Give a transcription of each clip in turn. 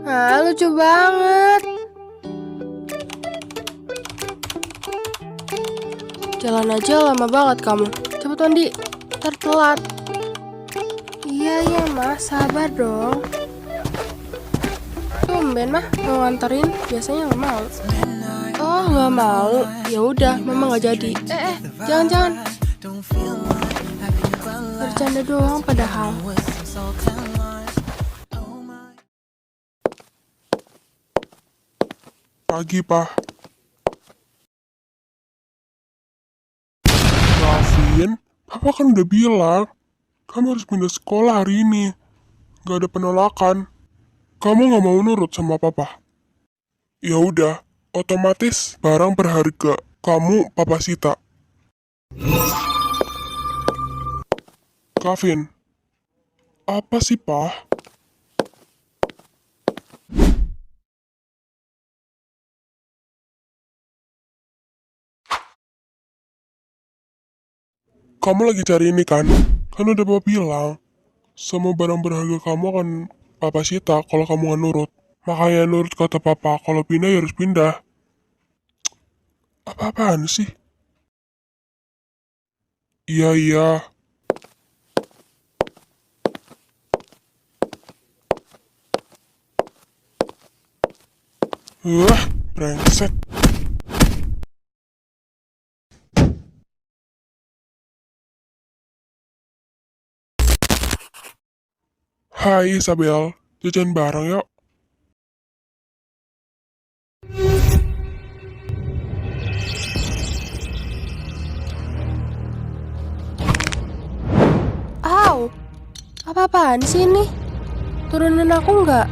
Ah, lucu banget. Jalan aja lama banget kamu. Cepet mandi, ntar telat. Iya Mas, sabar dong. Tumben mah mau nganterin, biasanya nggak mau. Oh nggak mau, ya udah, mama nggak jadi. Jangan. Bercanda doang padahal. Pagi, Pak. Gavin, Papa kan udah bilang, kamu harus pindah sekolah hari ini. Gak ada penolakan. Kamu gak mau nurut sama Papa? Ya udah, otomatis barang berharga. Kamu Papa sita. Gavin, apa sih, Pak? Kamu lagi cari ini kan? Kan udah Papa bilang, semua barang berharga kamu akan Papa sita kalau kamu gak nurut. Makanya nurut kata Papa, kalau pindah ya harus pindah. Apa-apaan sih? Iya. Brengsek. Hai Isabel, jajan bareng yuk. Au, apa-apaan sih ini? Turunin aku nggak?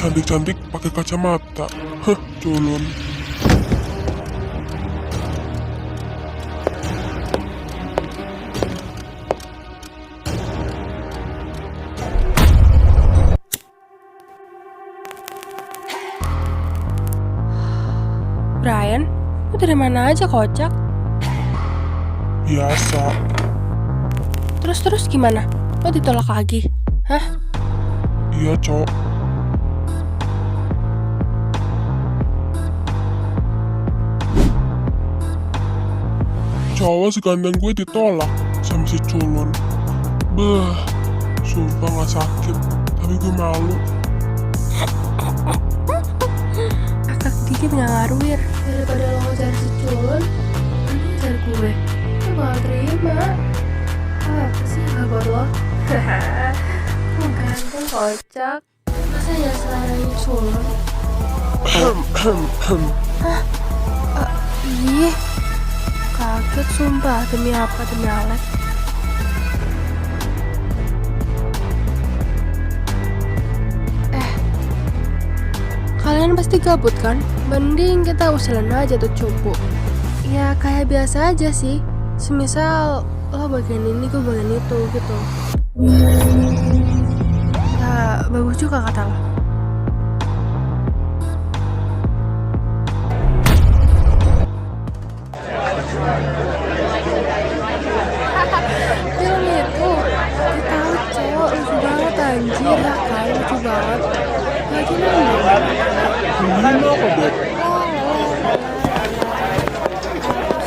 Cantik-cantik pakai kacamata. Heh, culun. Brian, lu dari mana aja kocak? Biasa. Terus gimana? Lo ditolak lagi? Hah? Iya, Cok. Cowok seganteng gue ditolak sama si culun. Beuh, sumpah gak sakit, tapi gue malu. Akak dikit gak ngaruh, Wir. Daripada lo cari si culun, mending cari gue. Lo gak terima. Apa sih kabar lo? Lo ganteng kocak. Masa ya selaranya culun? Ih, kaget sumpah. Demi apa? Demi Alex. Kalian pasti gabut kan? Mending kita usilin aja tuh cupu. Ya kayak biasa aja sih. Semisal lo bagian ini, gue bagian itu gitu. Ya bagus juga kata lo. Film itu kita tahu cowok lucu banget anjir ya kan, lucu banget. Lagi nambah. Ini apa, Beb?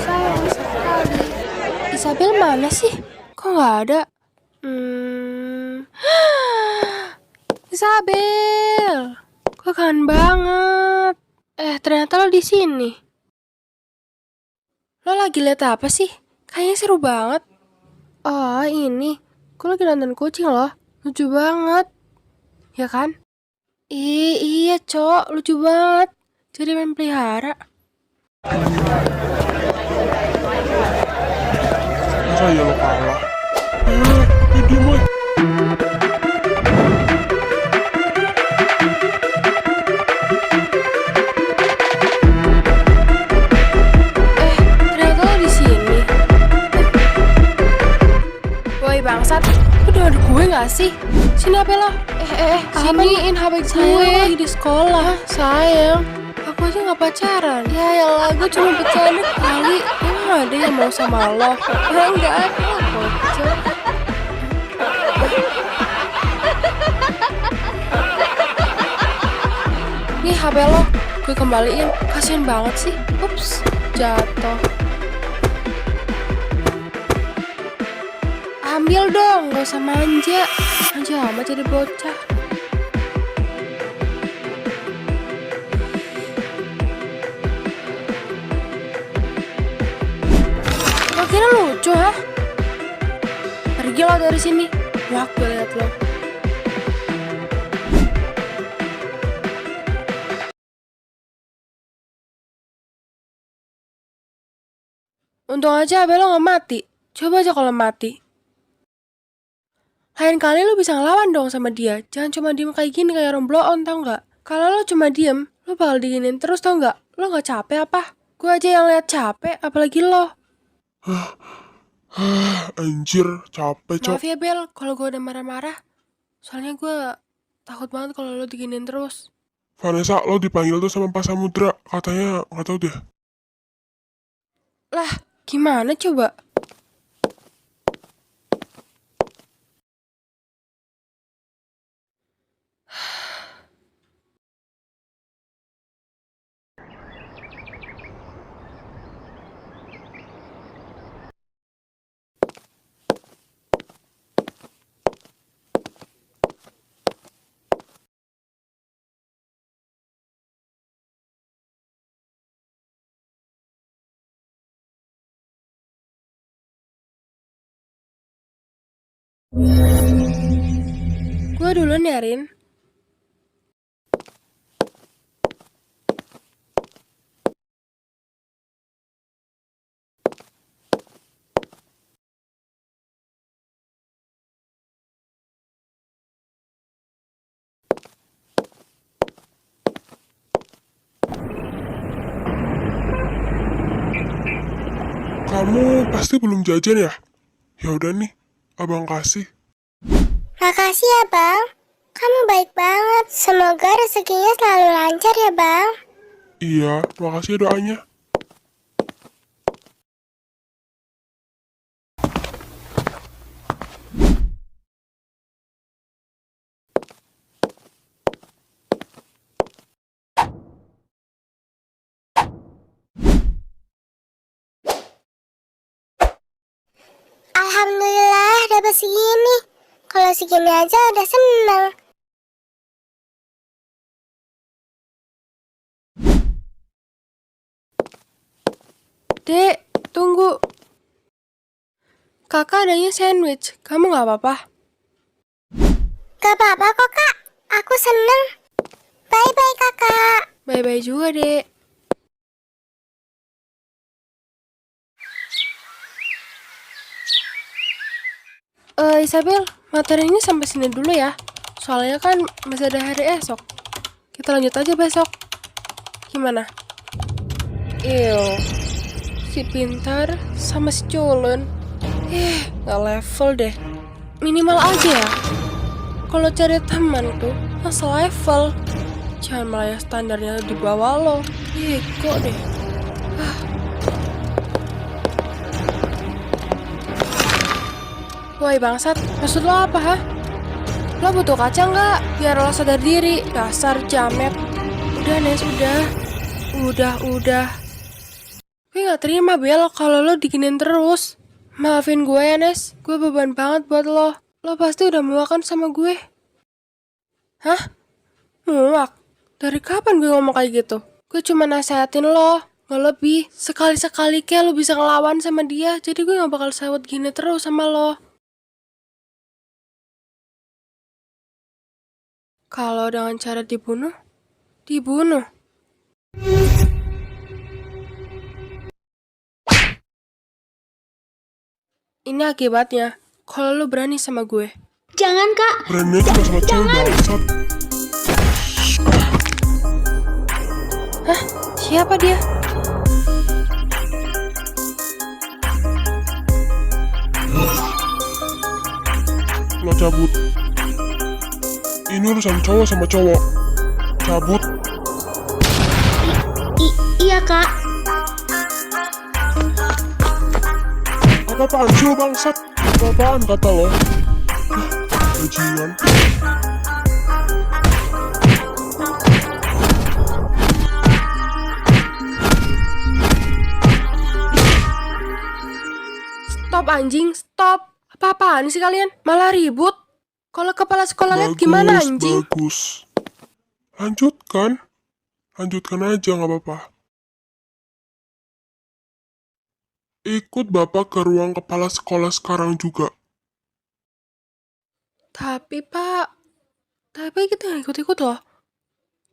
Sayang sekali. Isabel mana sih? Kok nggak ada? Isabel, kok kangen banget. Ternyata lo di sini. Lo lagi liat apa sih? Kayaknya seru banget. Oh ini, gue lagi nonton kucing loh. Lucu banget, ya kan? Iya cok, lucu banget. Jadi main pelihara. Masa ya lo kalah? Diem woy. Ternyata lo di sini. Woi bangsat, lu denger gue gak sih? Sini HP lo. Siniin HP gue. Lagi di sekolah. Sayang, aku aja gak pacaran. Ya elah, gue cuma bercanda kali. Emang ada yang mau sama lo? Ya enggak ada, kocok. HP lo. Gue kembaliin. Kasian banget sih. Ups, jatuh. Ambil dong, gak usah manja. Manja amat jadi bocah. Lo kira lucu, ha? Pergi lo dari sini. Wah, gue liat lo. Untung aja HP lo gak mati. Coba aja kalau mati. Lain kali lo bisa ngelawan dong sama dia. Jangan cuma diem kayak gini kayak orang blow on, tau gak? Kalau lo cuma diem, lo bakal diginin terus, tau gak? Lo gak capek apa? Gue aja yang lihat capek, apalagi lo. Anjir, capek, Cok. Maaf ya Bel, kalau gue udah marah-marah. Soalnya gue takut banget kalau lo diginin terus. Vanessa, lo dipanggil tuh sama Pak Samudra. Katanya, gak tau deh. Lah, gimana coba? Gue duluan ya, Rin. Kamu pasti belum jajan ya? Ya udah nih, abang kasih. Makasih ya Bang, kamu baik banget. Semoga rezekinya selalu lancar ya Bang. Iya, makasih ya doanya. Alhamdulillah dapat segini. Kalau segini aja udah seneng. Dek, tunggu. Kakak adanya sandwich, kamu gak apa-apa? Gak apa-apa kok Kak, aku seneng. Bye-bye Kakak. Bye-bye juga, Dek. Isabel, materi ini sampai sini dulu ya. Soalnya kan masih ada hari esok. Kita lanjut aja besok. Gimana? Si pintar sama si culun. Gak level deh. Minimal aja ya. Kalau cari teman tuh, masa level. Jangan malah yang standarnya di bawah lo. Kok deh. Woi bangsat, maksud lo apa, ha? Lo butuh kaca nggak? Biar lo sadar diri, dasar jamet. Udah, Nes, udah. Gue nggak terima, Bel, kalau lo diginin terus. Maafin gue ya, Nes. Gue beban banget buat lo. Lo pasti udah muak kan sama gue. Hah? Muak? Dari kapan gue ngomong kayak gitu? Gue cuma nasehatin lo, nggak lebih. Sekali-sekali kayak lo bisa ngelawan sama dia, jadi gue nggak bakal sawat gini terus sama lo. Kalau dengan cara dibunuh. Ini akibatnya, kalau lu berani sama gue. Jangan Kak. Berani aja masalah cewek bangsat. Hah? Siapa dia? Lo cabut. Ini urusan cowok sama cowok. Cabut. Iya Kak. Apa-apaan sih lo bangsat? Apa-apaan kata lo? Bajingan. Stop anjing, stop. Apa-apaan sih kalian? Malah ribut. Kalau kepala sekolah lihat gimana anjing? Bagus. Lanjutkan. Lanjutkan aja, nggak apa-apa. Ikut Bapak ke ruang kepala sekolah sekarang juga. Tapi Pak, kita nggak ikut-ikut loh.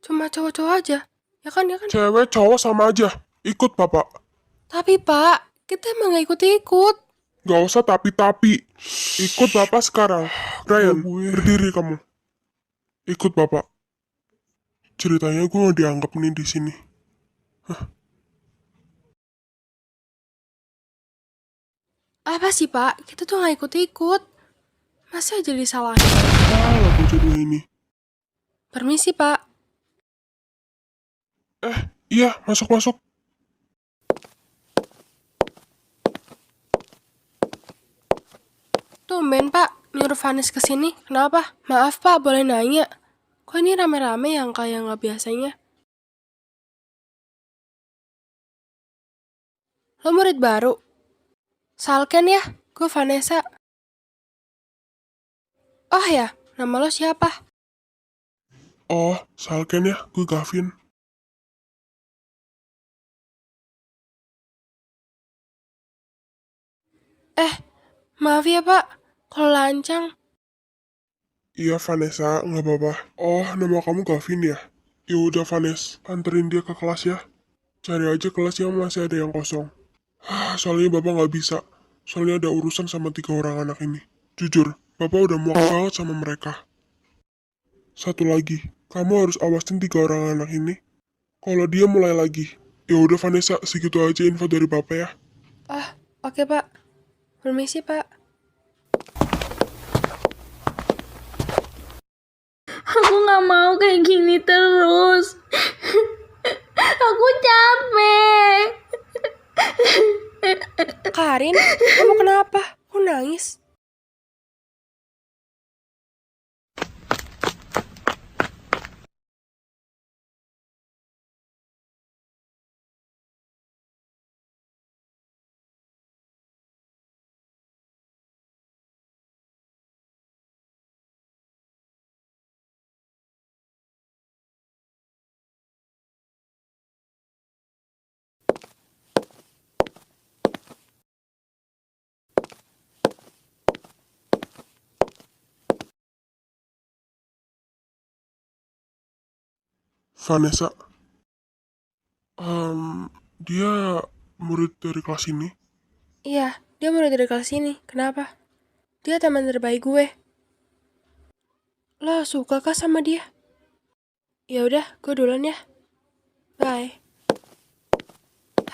Cuma cowok-cowok aja. Ya kan? Cewek cowok sama aja. Ikut Bapak. Tapi Pak, kita emang nggak ikut-ikut. Gak usah tapi-tapi. Ikut Bapak sekarang. Ryan, berdiri kamu. Ikut Bapak. Ceritanya gue gak dianggap nih di sini. Apa sih Pak? Kita tuh nggak ikut-ikut. Masa jadi disalahin? Salah bocah ini. Permisi Pak. Iya, masuk-masuk. Tumben Pak, nyuruh Vanes kesini. Kenapa? Maaf Pak, boleh nanya. Kok ini rame-rame yang kayak nggak biasanya? Lo murid baru? Salken ya? Gue Vanessa. Oh ya, nama lo siapa? Oh, Salken ya, gue Gavin. Maaf ya Pak, kalau lancang. Iya, Vanessa, nggak apa-apa. Oh, nama kamu Gavin ya? Yaudah, Vanes, anterin dia ke kelas ya. Cari aja kelas yang masih ada yang kosong. Soalnya Bapak nggak bisa. Soalnya ada urusan sama 3 orang anak ini. Jujur, Bapak udah muak banget sama mereka. Satu lagi, kamu harus awasin 3 orang anak ini. Kalau dia mulai lagi, ya udah Vanessa, segitu aja info dari Bapak ya. Oke Pak. Permisi Pak. Aku gak mau kayak gini terus. Aku capek. Karin, kamu kenapa? Kok nangis? Vanessa, dia murid dari kelas ini. Iya, dia murid dari kelas ini. Kenapa? Dia teman terbaik gue. Lo suka kah sama dia? Ya udah, gue duluan ya. Bye.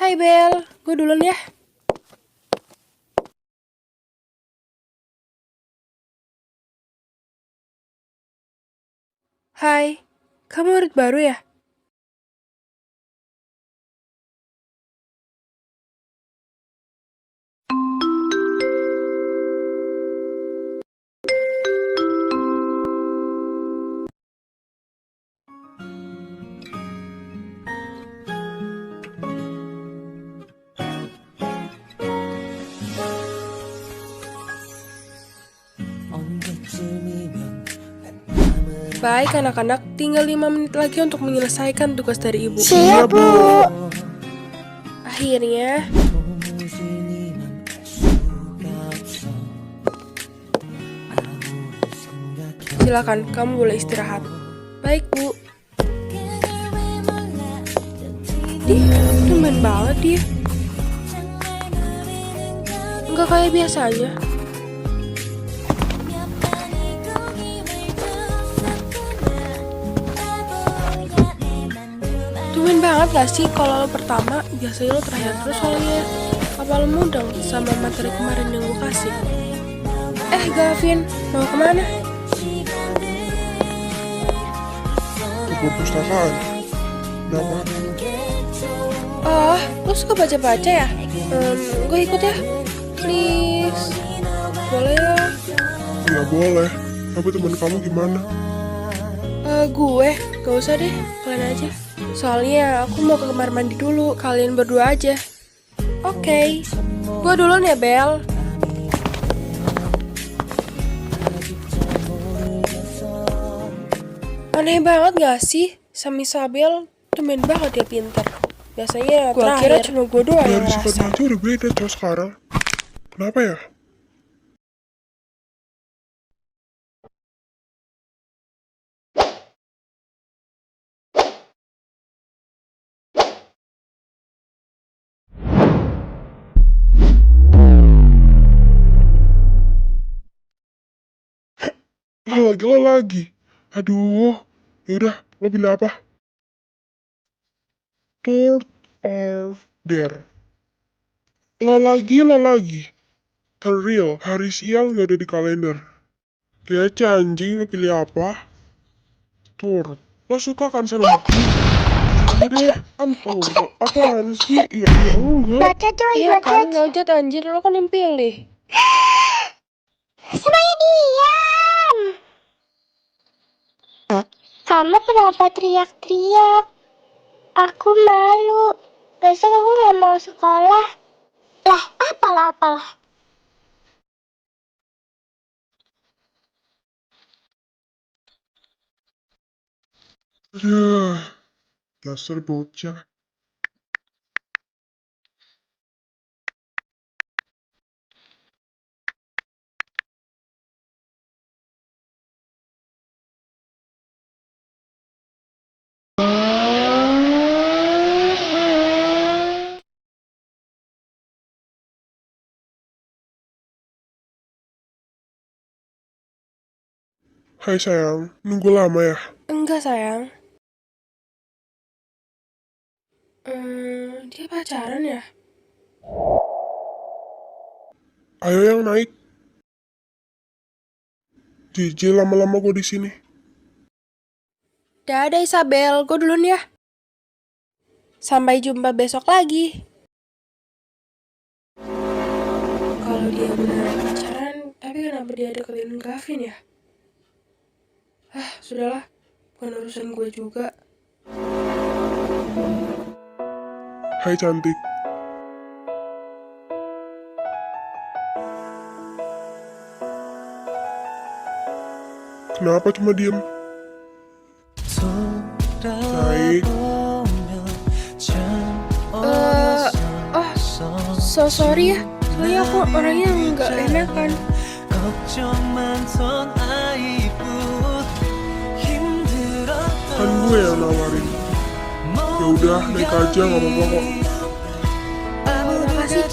Hai Bel, gue duluan ya. Hai, kamu murid baru ya? Baik anak-anak, tinggal 5 menit lagi untuk menyelesaikan tugas dari ibu. Siap, Bu. Akhirnya, silakan, kamu boleh istirahat. Baik, Bu. Dia tumben banget dia. Enggak kayak biasanya. Tumben banget gak sih kalau lo pertama, biasanya lo terakhir terus soalnya. Apa lo mudeng sama materi kemarin yang gue kasih? Gavin, mau kemana? Ke perpustakaan. Kenapa? Oh, lo suka baca-baca ya? Gue ikut ya. Please. Boleh ya? Ya boleh. Tapi teman kamu gimana? Gue, gak usah deh, kalian aja. Soalnya aku mau ke kamar mandi dulu, kalian berdua aja. Oke. Gue duluan ya, Bel. Aneh banget gak sih? Sama Isabel tumben banget dia pinter. Biasanya gua kira cuma gue doang yang Dari ngerasa. sifatnya aja udah beda cowok sekarang. Kenapa ya? Lo lagi. Aduh. Yaudah, lo pilih apa? Truth or Dare? Lo lagi. Terreal, hari siang gak ada di kalender. Kece anjing, lo pilih apa? Tur. Lo suka kan sama aku? Udah deh, apaan sih? Iya, enggak. Baca coy, Iya baca. kan, ngajat anjir, lo kan yang pilih. Semuanya diam. Kamu kenapa teriak-teriak? Aku malu. Besok aku gak mau sekolah. Lah, apalah. Aduh, dasar bocah. Hai sayang, nunggu lama ya? Enggak sayang. Dia pacaran ya? Ayo yang naik. Jijik lama-lama gue di sini. Dadah Isabel, gue duluan ya. Sampai jumpa besok lagi. Kalau dia beneran pacaran, tapi kenapa dia deketin Gavin ya? Sudahlah, bukan urusan gue juga. Hai cantik. Kenapa cuma diem? Naik. Sorry ya. Soalnya aku orangnya nggak enakan. Kan gue yang nawarin. Ya udah, naik aja nggak apa-apa kok. Makasih.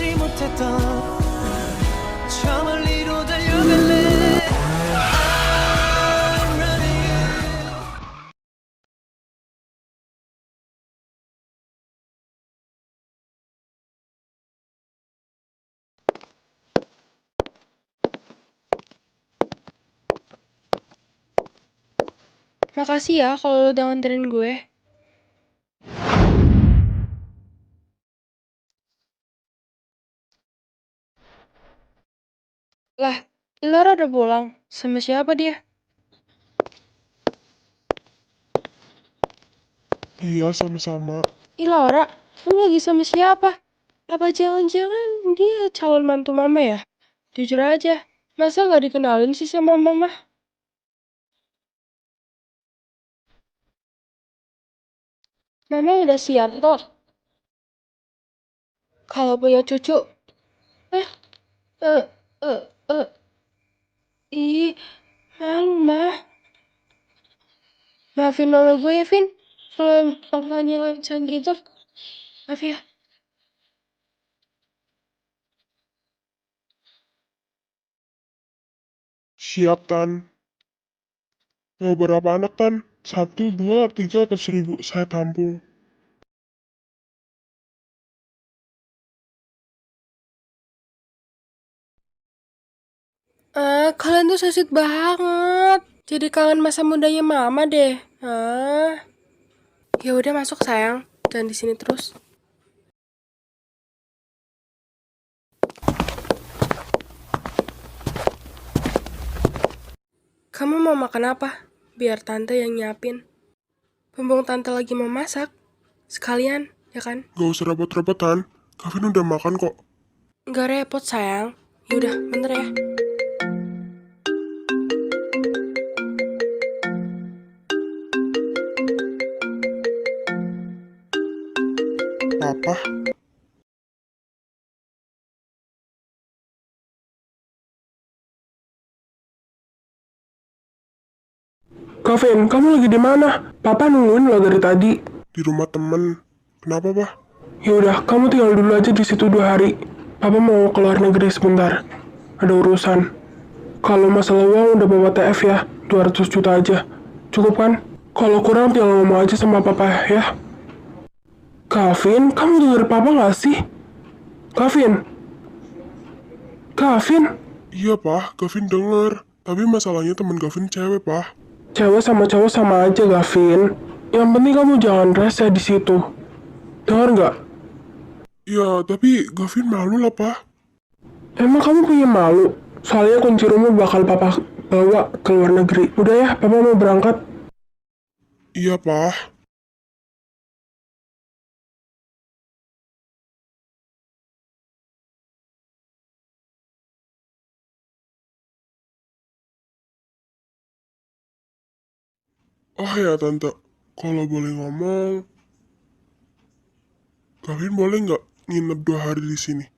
Makasih ya kalau lo udah nganterin gue. Lah, Laura udah pulang. Sama siapa dia? Iya, sama-sama. Ih Laura, lu lagi sama siapa? Apa jangan-jangan dia calon mantu mama ya? Jujur aja, masa nggak dikenalin sih sama mama? Mama udah siap kok. Kalau punya cucu. Eh, eh, eh, eh. Ih, malu mah. Maafin mama gue ya, Vin. Kalau panggilannya lancar gitu. Maaf ya. Siap Tan. Mau berapa anak Tan? 1, 2, 3, atau 1000? Saya tampung. Kalian tuh so sweet banget. Jadi kangen masa mudanya mama deh. Ya udah masuk sayang. Jangan di sini terus. Kamu mau makan apa? Biar tante yang nyiapin. Mumpung tante lagi mau masak. Sekalian, ya kan? Gak usah repot-repot Tan. Kevin udah makan kok. Nggak repot sayang. Yaudah, bentar ya. Gavin, kamu lagi di mana? Papa nungguin lo dari tadi. Di rumah temen. Kenapa, Pak? Yaudah, kamu tinggal dulu aja di situ 2 hari. Papa mau keluar negeri sebentar. Ada urusan. Kalau masalah uang udah bawa TF ya, 200 juta aja. Cukup kan? Kalau kurang tinggal ngomong aja sama papa ya. Gavin, kamu denger papa gak sih? Gavin? Gavin? Iya, Pak. Gavin denger. Tapi masalahnya temen Gavin cewek, Pak. Cewek sama cowok sama aja, Gavin. Yang penting kamu jangan rese di situ. Dengar nggak? Ya, tapi Gavin malu lah, Pak. Emang kamu punya malu? Soalnya kunci rumah bakal papa bawa ke luar negeri. Udah ya, papa mau berangkat. Iya, Pak. Oh ya, Tante. Kalau boleh ngomong, Gavin boleh nggak nginep 2 hari di sini?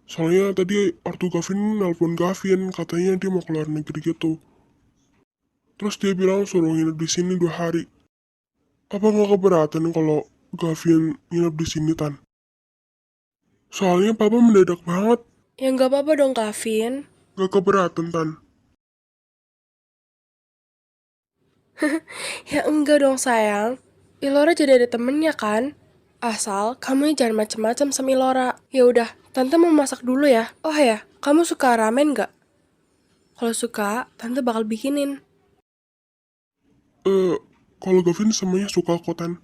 Soalnya tadi ortu Gavin nelpon Gavin, katanya dia mau keluar negeri gitu. Terus dia bilang suruh nginep di sini 2 hari. Apa nggak keberatan kalau Gavin nginep di sini, Tan? Soalnya papa mendadak banget. Ya nggak apa-apa dong, Gavin. Gak keberatan, Tan. Ya enggak dong, sayang. Ilora jadi ada temennya kan? Asal kamu jangan macem-macem sama Ilora. Ya udah, Tante mau masak dulu ya. Oh ya, kamu suka ramen nggak? Kalau suka, Tante bakal bikinin. Kalau Gavin semuanya suka kok, Tan.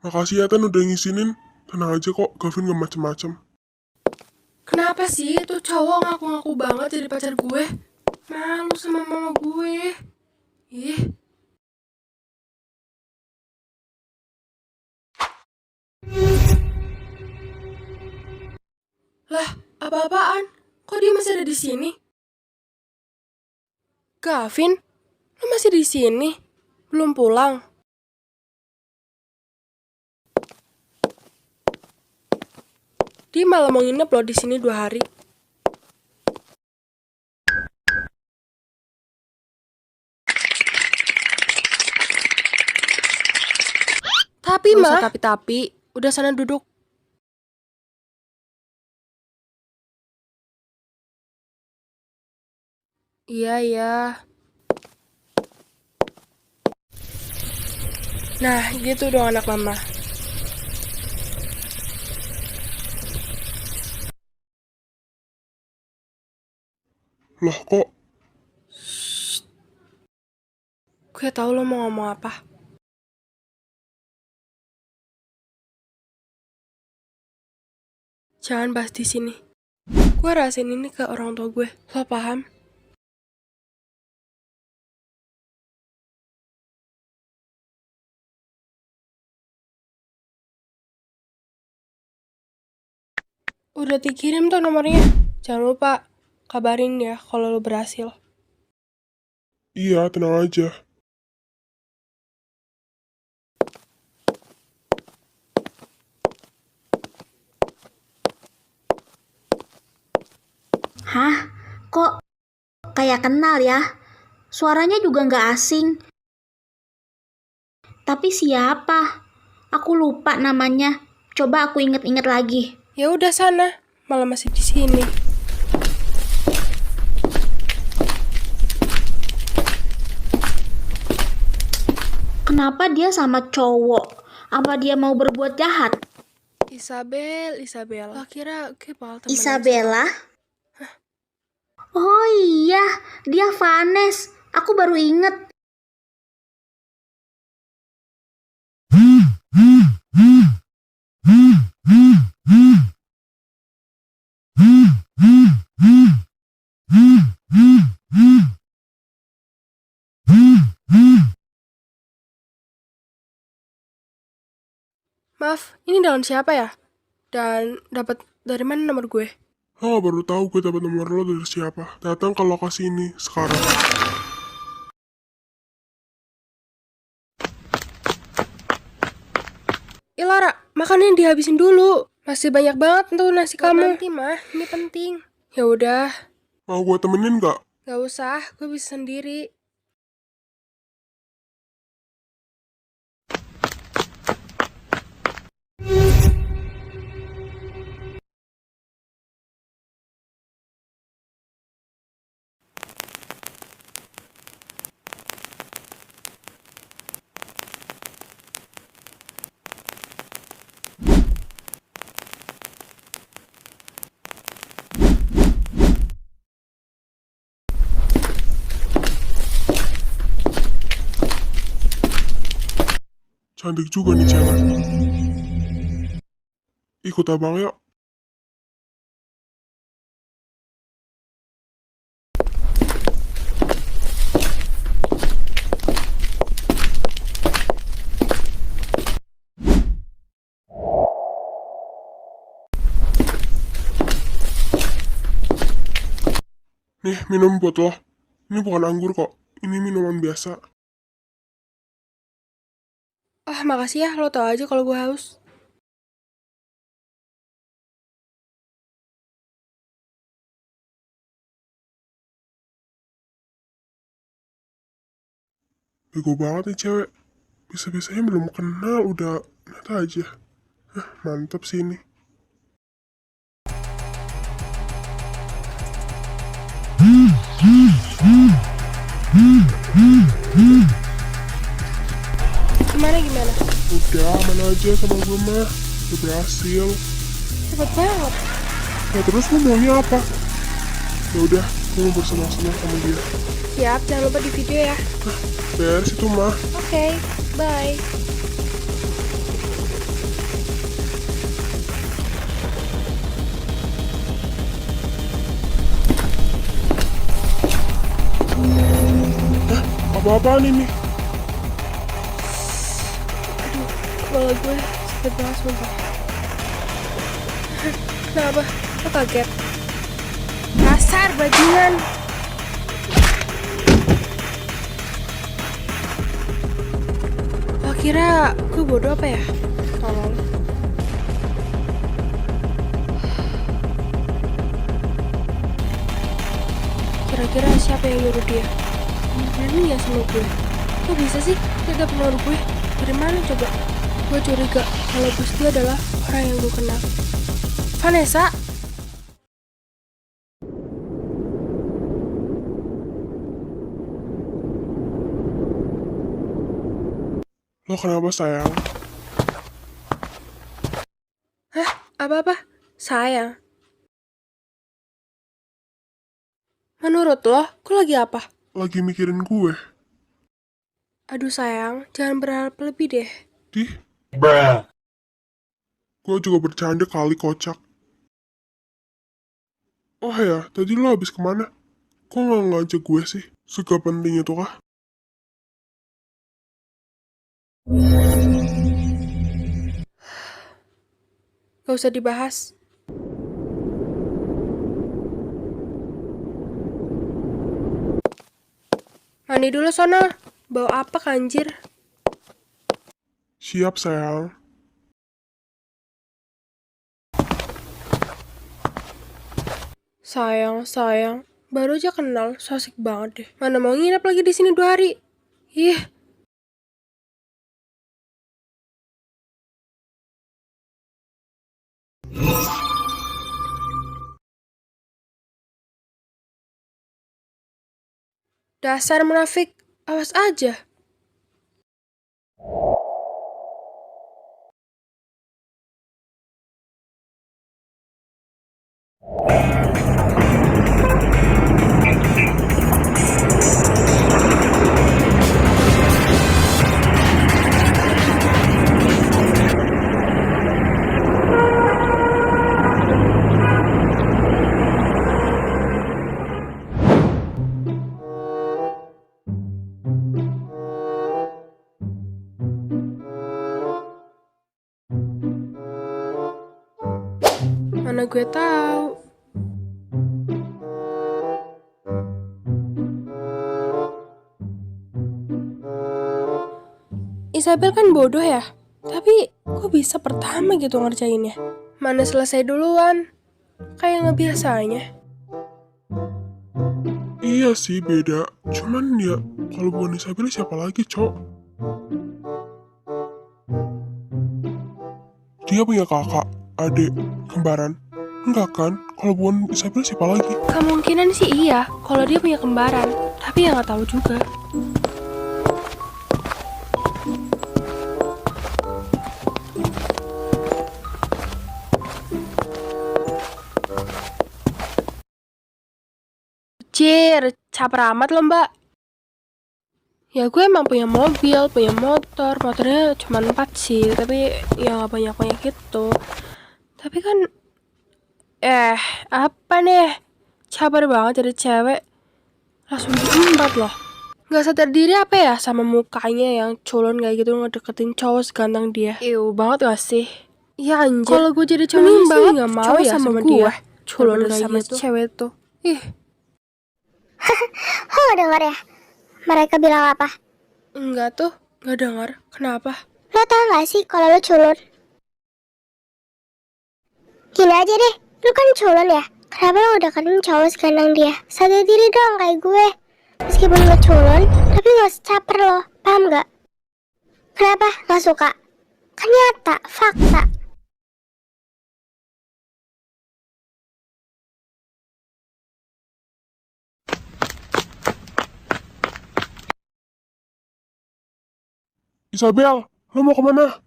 Makasih ya, Tan, udah ngisinin. Tenang aja kok, Gavin gak macem-macem. Kenapa sih tuh cowok ngaku-ngaku banget jadi pacar gue? Malu sama mama gue. Ih. Lah, apa-apaan? Kok dia masih ada di sini? Gavin, lu masih di sini? Belum pulang? Dia malah mau nginep loh di sini 2 hari. Tapi mah, tapi, udah sana duduk. Iya, iya. Nah, gitu dong anak mama. Loh kok, Gue tahu lo mau ngomong apa. Jangan bahas di sini. Gue rasain ini ke orang tua gue. Lo paham? Udah dikirim tuh nomornya. Jangan lupa kabarin ya kalau lo berhasil. iya tenang aja. Hah? Kok kayak kenal ya? Suaranya juga nggak asing. Tapi siapa? Aku lupa namanya. Coba aku inget-inget lagi. Ya udah sana, malah masih di sini. Kenapa dia sama cowok? Apa dia mau berbuat jahat? Isabel. Lo kira gue bakal temenan Isabella? Oh iya, dia Vanes. Aku baru inget. Maaf, ini daun siapa ya? Dan dapat dari mana nomor gue? Oh, baru tahu gue dapat nomor lo dari siapa. Datang ke lokasi ini sekarang. Ilora, makannya dihabisin dulu. Masih banyak banget tuh nasi kamu. Nanti mah, ini penting. Ya udah, Mau gue temenin gak? gak usah, gue bisa sendiri. Cantik juga nih cewek. Ikut abang yuk. Nih, minum buat lo. Ini bukan anggur kok. Ini minuman biasa. Ah, makasih ya, lo tau aja kalau gue haus. Bego banget nih cewek. Bisa-bisanya belum kenal udah nyata aja. Mantap sih ini. Gimana? Udah aman aja sama gue mah. Udah berhasil. Cepet banget. Ya terus lo maunya apa? Ya udah, gue mau bersenang-senang sama dia. Siap, jangan lupa di video ya. Beres itu mah. Oke, bye. Apa-apaan ini? Kepala gue sakit banget sumpah. Kenapa? Lo kaget? Dasar bajingan. Lo kira gue bodoh apa ya? Tolong. Kira-kira siapa yang nyuruh dia? Berani ya sama gue? Kok bisa sih jaga pengaruh gue? Dari mana coba? Gue curiga kalau bos dia adalah orang yang gue kenal. Vanessa? Lo kenapa sayang? Hah? Apa-apa? Sayang? Menurut lo, gue lagi apa? Lagi mikirin gue. Aduh sayang, jangan berharap lebih deh. Dih, gue juga bercanda kali kocak. Oh ya, tadi lo habis kemana? Kok nggak ngajak gue sih? Segak penting itu kah? Gak usah dibahas. Mandi dulu sono. Bawa apa kanjir? Siap sayang. Sayang. Baru aja kenal, so asik banget deh. Mana mau nginep lagi di sini 2 hari? Ih. Dasar munafik, awas aja. Mana gue tahu. Isabel kan bodoh ya, tapi kok bisa pertama gitu ngerjainnya? Mana selesai duluan, kayak ngebiasanya. Iya sih beda. Cuman ya, kalau bukan Isabel siapa lagi, Cok? Dia punya kakak, adik, kembaran. Enggak kan? Kalau bukan Isabel siapa lagi? Kemungkinan sih iya, kalau dia punya kembaran, tapi ya nggak tahu juga. Caper amat lo mbak. Ya gue emang punya mobil, punya motor. Motornya cuma 4 sih, tapi ya gak banyak-banyak gitu. Tapi kan, apa nih? Cabar banget jadi cewek. Langsung diembat loh. Gak sadar diri apa ya sama mukanya yang culun kayak gitu ngedeketin cowok seganteng dia. Iu banget gak sih? Ya anjir. Kalau gue jadi cowoknya sih gak mau ya sama dia. Culun kayak sama gitu. Cewek tuh. Ih. Oh, dengar ya? Mereka bilang apa? Enggak tuh. Gak dengar. Kenapa? Lo tau gak sih kalau lo culun? Gini aja deh, lo kan culun ya? Kenapa lo udah deketin cowok seganteng dia? Sadar diri dong kayak gue. Meskipun lo culun, tapi gak secaper lo. Paham gak? Kenapa gak suka? Kan nyata, fakta. Isabel, lo mau kemana?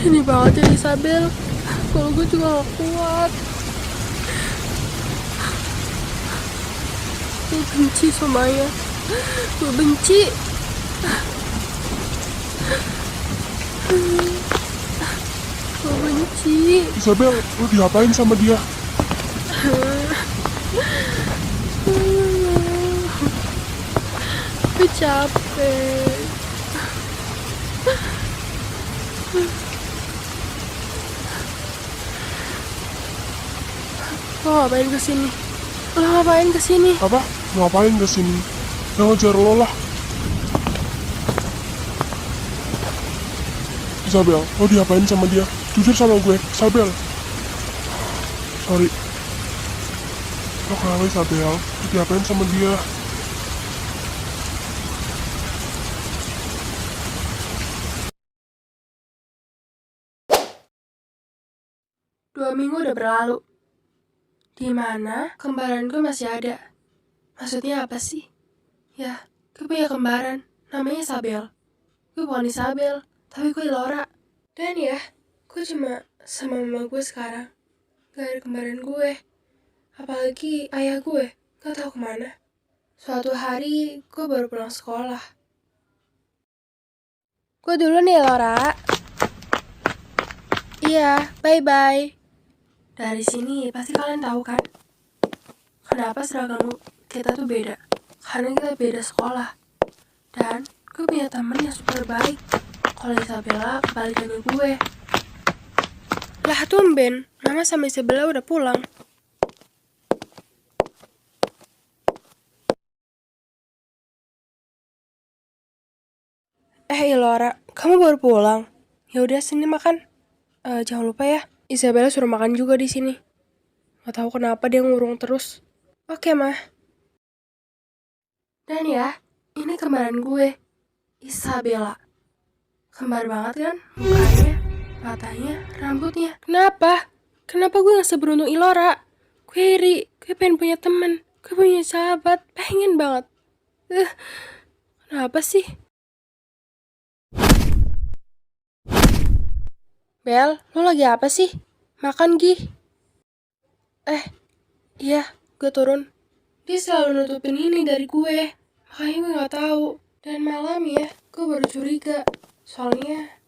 Ini banget jadi Isabel. Kalau gue juga gak kuat. Gue benci semuanya. Gue benci. Gue benci. Isabel, lo diapain sama dia? Gue capek. Lo ngapain kesini? Lo ngapain kesini? Apa? Ngapain kesini? Yang ngejar lo lah. Isabel, lo diapain sama dia? Jujur sama gue, Isabel. Sorry. Lo kenapa Isabel? Lo diapain sama dia? Dua minggu udah berlalu. Di mana kembaran gue masih ada. Maksudnya apa sih? Ya, gue punya kembaran. Namanya Isabel. Gue bukan Isabel, tapi gue Laura. Dan ya, gue cuma sama mama gue sekarang. Gak ada kembaran gue. Apalagi ayah gue, gak tahu kemana. Suatu hari, gue baru pulang sekolah. Gue dulu nih, Laura. Iya, bye-bye. Dari sini, pasti kalian tahu kan? Kenapa seragam kita tuh beda? Karena kita beda sekolah. Dan gue punya temen yang super baik. Kalau Isabella kebalikan ke gue. Lah tumben, Mama sama Isabella udah pulang. Ilora, kamu baru pulang? Ya udah sini makan. Jangan lupa ya, Isabella suruh makan juga di sini. Gak tahu kenapa dia ngurung terus. Oke mah. Dan ya, ini kembaran gue, Isabella. Kembar banget kan? Mukanya, matanya, rambutnya. Kenapa? Kenapa gue gak seberuntung Ilora? Gue iri, gue pengen punya teman. Gue punya sahabat, pengen banget. Kenapa sih? Bel, lo lagi apa sih? Makan, Gi. Iya, gue turun. Dia selalu nutupin ini dari gue. Makanya gue gak tahu. Dan malam ya, gue baru curiga. Soalnya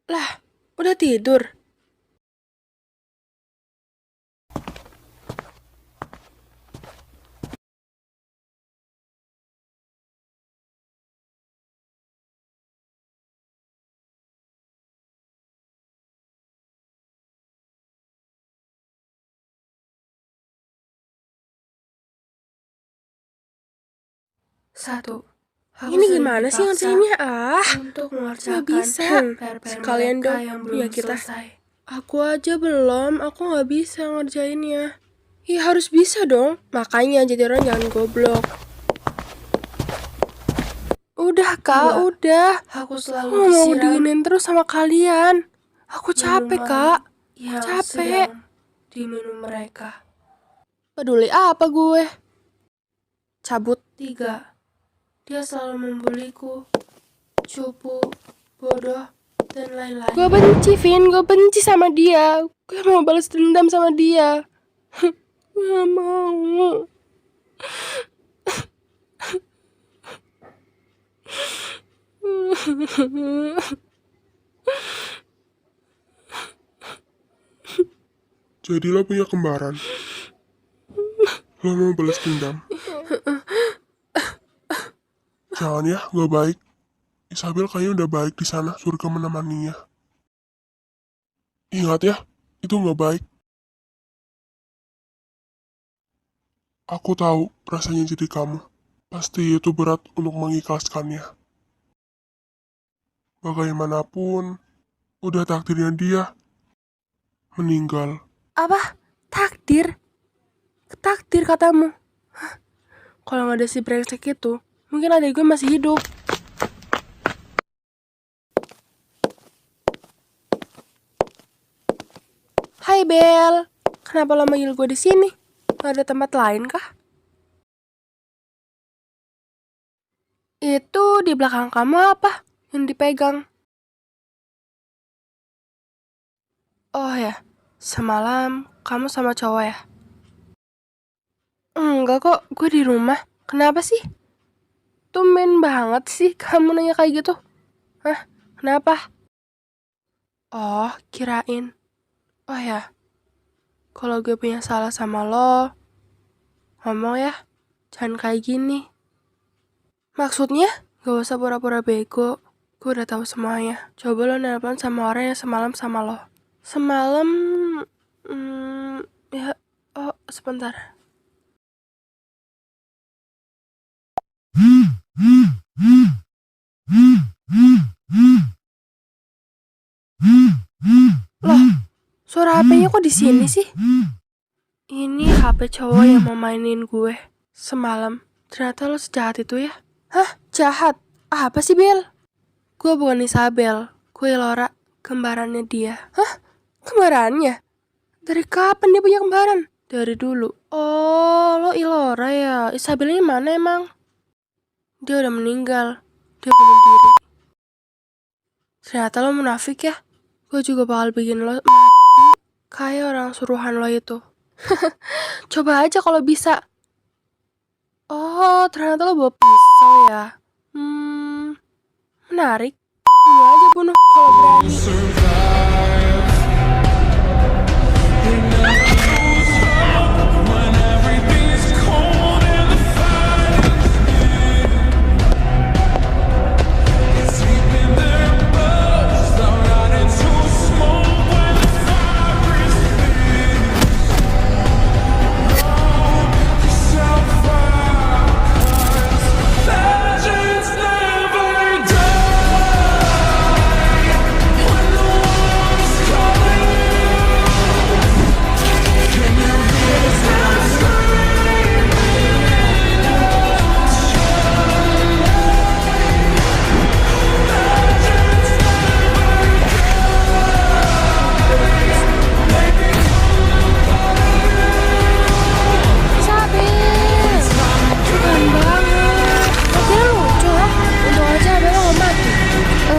lah, udah tidur. 1. Ini gimana sih ngerjainnya? Untuk Nggak mengerjakan bisa. PR-PR Sekalian mereka dong, yang punya belum kita. selesai. Aku aja belum, aku nggak bisa ngerjainnya. Ya harus bisa dong, makanya jadi orang jangan goblok. Udah kak, Enggak. udah. Aku Aku selalu nggak mau disiram diginin terus sama kalian. Aku capek minuman kak, yang capek. sedang diminum mereka. Peduli apa gue? Cabut. 3. Dia selalu membuliku, cupu, bodoh, dan lain-lain. Gue benci, Vin. Gue benci sama dia. Gue mau balas dendam sama dia. Gue gak mau. Jadi lo punya kembaran. Lo mau balas dendam. Jangan ya, gak baik. Isabel kayaknya udah baik di sana, surga menemaninya. Ingat ya, itu gak baik. Aku tahu rasanya jadi kamu. Pasti itu berat untuk mengikhlaskannya. Bagaimanapun, udah takdirnya dia meninggal. Apa? Takdir? Takdir katamu? Hah? Kalau gak ada si brengsek itu, mungkin adik gue masih hidup. Hai Bel, kenapa lo manggil gue di sini? Gak ada tempat lain kah? Itu di belakang kamu apa? Yang dipegang? Oh ya, semalam kamu sama cowok ya? Enggak kok, gue di rumah. Kenapa sih? Tumben banget sih kamu nanya kayak gitu. Hah? Kenapa? Oh, kirain. Oh ya, kalau gue punya salah sama lo, ngomong ya, jangan kayak gini. Maksudnya, gak usah pura-pura bego. Gue udah tahu semuanya. Coba lo nelpon sama orang yang semalam sama lo. Semalam, ya, oh sebentar. Loh, suara HP-nya kok di sini sih? Ini HP cowok yang mau mainin gue semalam. Ternyata lo sejahat itu ya? Hah? Jahat? Apa sih, Bel? Gue bukan Isabel. Gue Laura, kembarannya dia. Hah? Kembarannya? Dari kapan dia punya kembaran? Dari dulu. Oh, lo Ilora ya? Isabelnya mana emang? Dia udah meninggal. Dia bunuh diri. Ternyata lo munafik ya? Gue juga bakal bikin lo mati kayak orang suruhan lo itu. Coba aja kalau bisa. Oh, ternyata lo bawa pisau ya? Menarik. Bunuh aja bunuh kalau berani.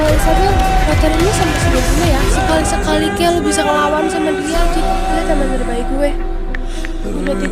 Isabel, motor ini sampai sini dulu ya. Sekali-sekali kayak lu bisa ngelawan sama dia. Dia teman terbaik gue. Udah deh.